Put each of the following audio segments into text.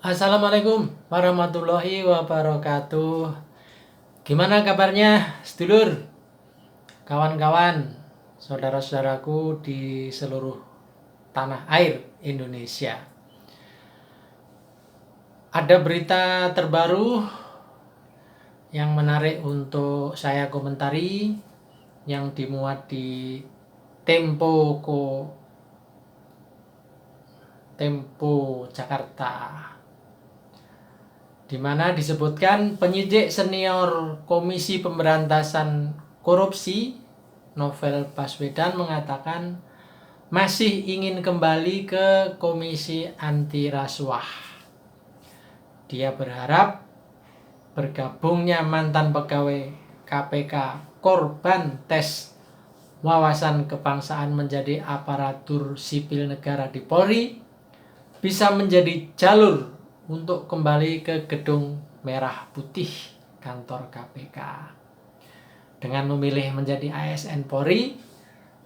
Assalamualaikum warahmatullahi wabarakatuh. Gimana kabarnya, sedulur, kawan-kawan, saudara-saudaraku di seluruh tanah air Indonesia? Ada berita terbaru yang menarik untuk saya komentari yang dimuat di Tempo Jakarta, di mana disebutkan penyidik senior Komisi Pemberantasan Korupsi Novel Baswedan mengatakan masih ingin kembali ke Komisi Anti Rasuah. Dia berharap bergabungnya mantan pegawai KPK korban tes wawasan kebangsaan menjadi aparatur sipil negara di Polri bisa menjadi jalur untuk kembali ke Gedung Merah Putih kantor KPK. Dengan memilih menjadi ASN Polri,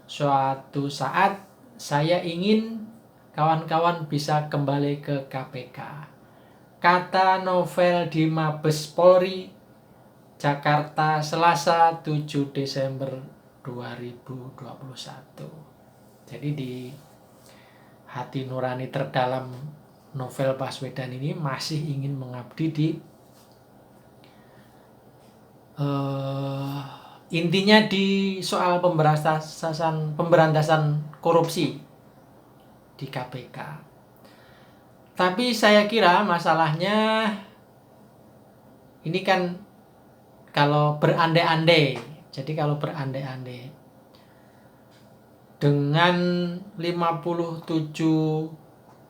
suatu saat saya ingin kawan-kawan bisa kembali ke KPK. Kata Novel di Mabes Polri, Jakarta, Selasa 7 Desember 2021. Jadi di hati nurani terdalam Novel Baswedan ini masih ingin mengabdi di intinya di soal pemberantasan korupsi di KPK. Tapi saya kira masalahnya ini kan kalau berandai-andai. Jadi kalau berandai-andai dengan 57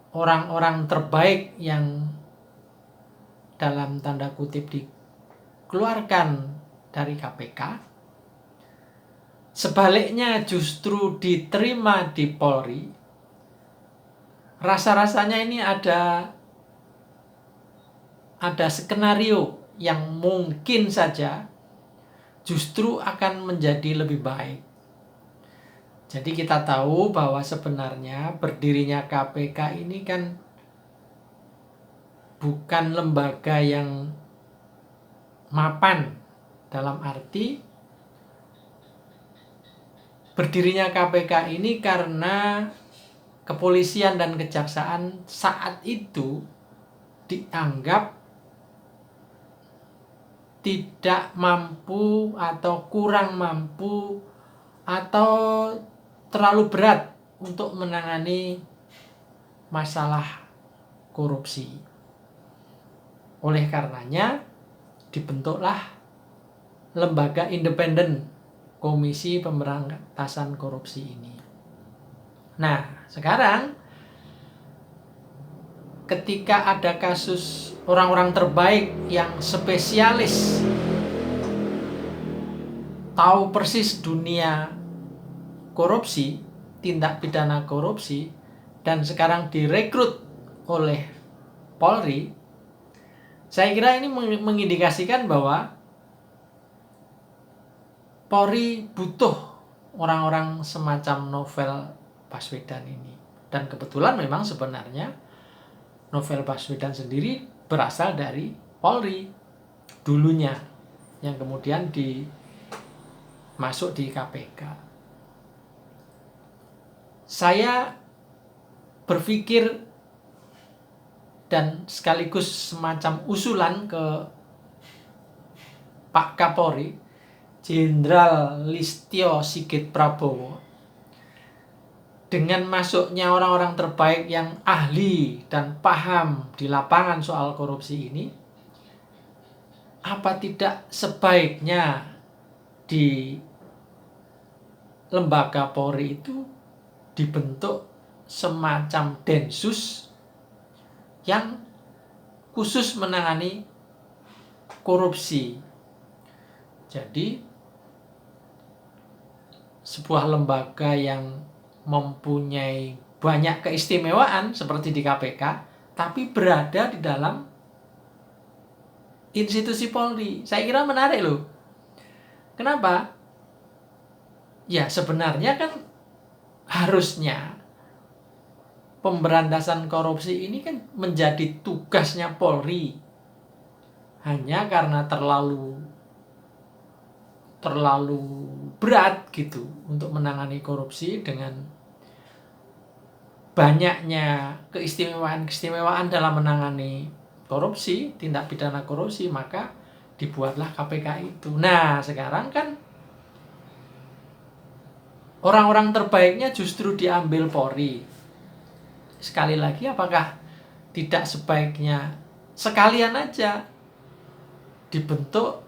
orang-orang terbaik yang dalam tanda kutip dikeluarkan dari KPK, sebaliknya justru diterima di Polri, rasa-rasanya ini ada skenario yang mungkin saja justru akan menjadi lebih baik. Jadi kita tahu bahwa sebenarnya berdirinya KPK ini kan bukan lembaga yang mapan, dalam arti berdirinya KPK ini karena kepolisian dan kejaksaan saat itu dianggap tidak mampu atau kurang mampu atau terlalu berat untuk menangani masalah korupsi. Oleh karenanya dibentuklah lembaga independen Komisi Pemberantasan Korupsi ini. Nah, sekarang ketika ada kasus orang-orang terbaik yang spesialis tahu persis dunia korupsi, tindak pidana korupsi, dan sekarang direkrut oleh Polri, saya kira ini mengindikasikan bahwa Polri butuh orang-orang semacam Novel Baswedan ini. Dan kebetulan memang sebenarnya Novel Baswedan sendiri berasal dari Polri dulunya, yang kemudian masuk di KPK. Saya berpikir dan sekaligus semacam usulan ke Pak Kapolri, Jenderal Listio Sigit Prabowo, dengan masuknya orang-orang terbaik yang ahli dan paham di lapangan soal korupsi ini, apa tidak sebaiknya di lembaga Polri itu dibentuk semacam Densus yang khusus menangani korupsi. Jadi sebuah lembaga yang mempunyai banyak keistimewaan seperti di KPK, tapi berada di dalam institusi Polri. Saya kira menarik loh. Kenapa? Ya sebenarnya kan harusnya pemberantasan korupsi ini kan menjadi tugasnya Polri. Hanya karena terlalu berat gitu untuk menangani korupsi dengan banyaknya keistimewaan dalam menangani korupsi, tindak pidana korupsi, maka dibuatlah KPK itu. Nah, sekarang kan orang-orang terbaiknya justru diambil Polri. Sekali lagi, apakah tidak sebaiknya sekalian aja dibentuk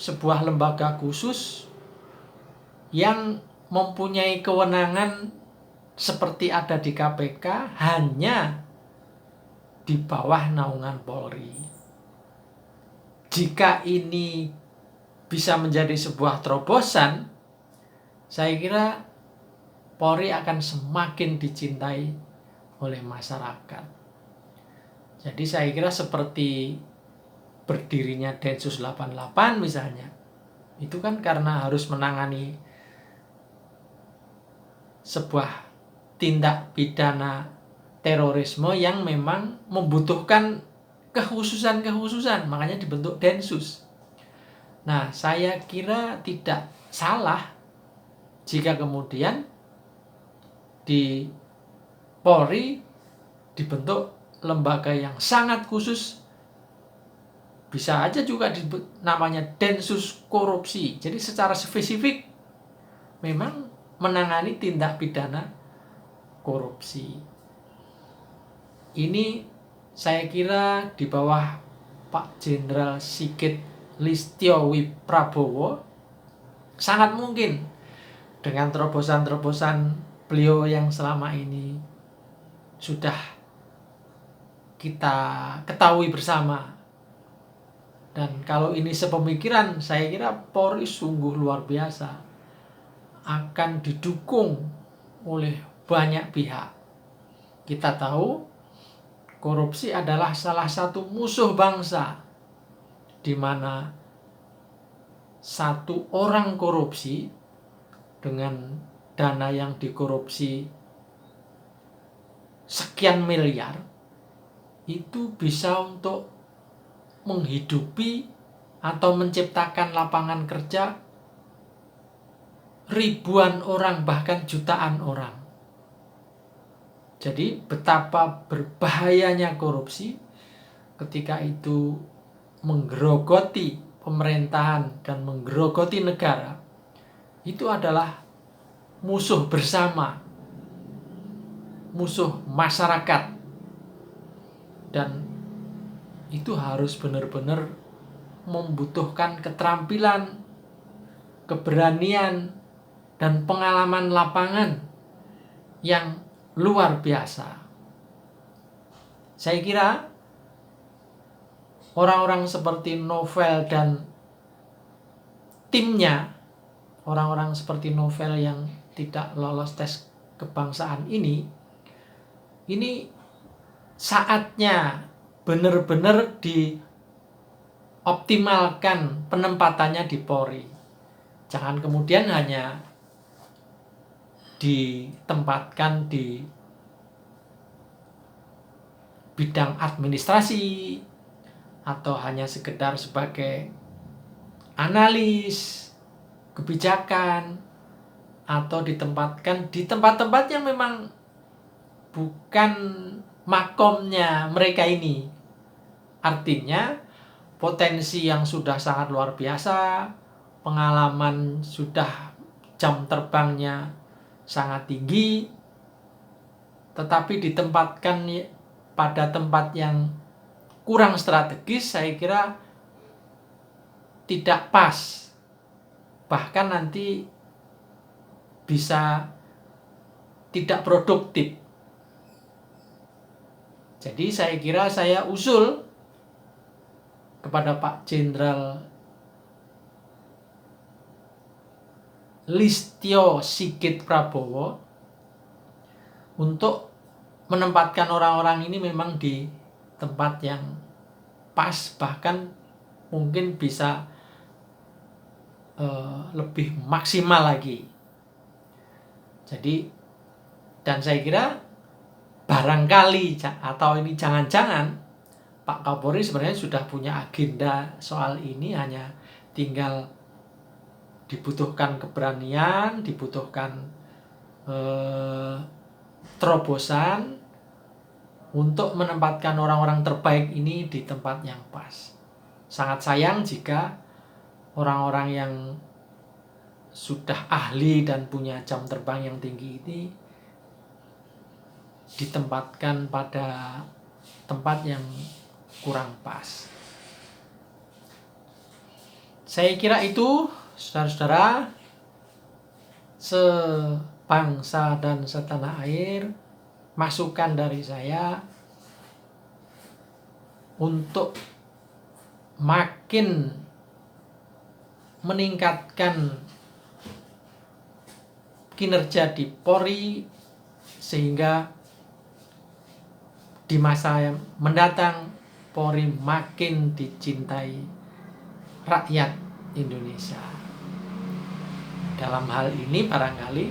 sebuah lembaga khusus yang mempunyai kewenangan seperti ada di KPK, hanya di bawah naungan Polri. Jika ini bisa menjadi sebuah terobosan, saya kira Polri akan semakin dicintai oleh masyarakat. Jadi saya kira seperti berdirinya Densus 88 misalnya, itu kan karena harus menangani sebuah tindak pidana terorisme yang memang membutuhkan kekhususan, makanya dibentuk Densus. Nah, saya kira tidak salah jika kemudian di Polri dibentuk lembaga yang sangat khusus, bisa aja juga disebut namanya Densus Korupsi. Jadi secara spesifik memang menangani tindak pidana korupsi. Ini saya kira di bawah Pak Jenderal Sigit Listio Wiprabowo sangat mungkin dengan terobosan-terobosan beliau yang selama ini sudah kita ketahui bersama. Dan kalau ini sepemikiran, saya kira Polri sungguh luar biasa, akan didukung oleh banyak pihak. Kita tahu korupsi adalah salah satu musuh bangsa, di mana satu orang korupsi dengan dana yang dikorupsi sekian miliar itu bisa untuk menghidupi atau menciptakan lapangan kerja ribuan orang, bahkan jutaan orang. Jadi betapa berbahayanya korupsi ketika itu menggerogoti pemerintahan dan menggerogoti negara. Itu adalah musuh bersama, musuh masyarakat. Dan itu harus benar-benar membutuhkan keterampilan, keberanian, dan pengalaman lapangan yang luar biasa. Saya kira orang-orang seperti Novel dan timnya, orang-orang seperti Novel yang tidak lolos tes kebangsaan ini saatnya benar-benar dioptimalkan penempatannya di Polri. Jangan kemudian hanya ditempatkan di bidang administrasi atau hanya sekedar sebagai analis kebijakan, atau ditempatkan di tempat-tempat yang memang bukan makomnya mereka ini. Artinya potensi yang sudah sangat luar biasa, pengalaman sudah jam terbangnya sangat tinggi, tetapi ditempatkan pada tempat yang kurang strategis, saya kira tidak pas. Bahkan nanti bisa tidak produktif. Jadi saya kira saya usul kepada Pak Jenderal Listio Sigit Prabowo untuk menempatkan orang-orang ini memang di tempat yang pas, bahkan mungkin bisa lebih maksimal lagi. Jadi, dan saya kira barangkali atau ini jangan-jangan Pak Kapolri sebenarnya sudah punya agenda soal ini, hanya tinggal dibutuhkan keberanian, dibutuhkan terobosan untuk menempatkan orang-orang terbaik ini di tempat yang pas. Sangat sayang jika orang-orang yang sudah ahli dan punya jam terbang yang tinggi ini ditempatkan pada tempat yang kurang pas. Saya kira itu, saudara-saudara, sebangsa dan setanah air, masukan dari saya untuk makin meningkatkan kinerja di Polri, sehingga di masa yang mendatang Polri makin dicintai rakyat Indonesia. Dalam hal ini barangkali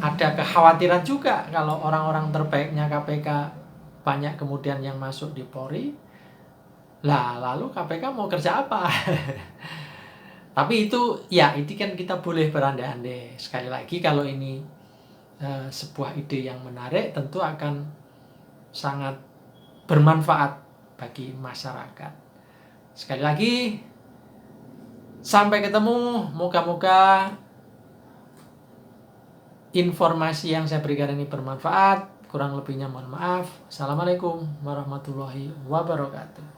ada kekhawatiran juga kalau orang-orang terbaiknya KPK banyak kemudian yang masuk di Polri. Lah, lalu KPK mau kerja apa? Tapi itu kan kita boleh berandai-andai. Sekali lagi, kalau ini sebuah ide yang menarik, tentu akan sangat bermanfaat bagi masyarakat. Sekali lagi, sampai ketemu. Moga-moga informasi yang saya berikan ini bermanfaat. Kurang lebihnya mohon maaf. Assalamualaikum warahmatullahi wabarakatuh.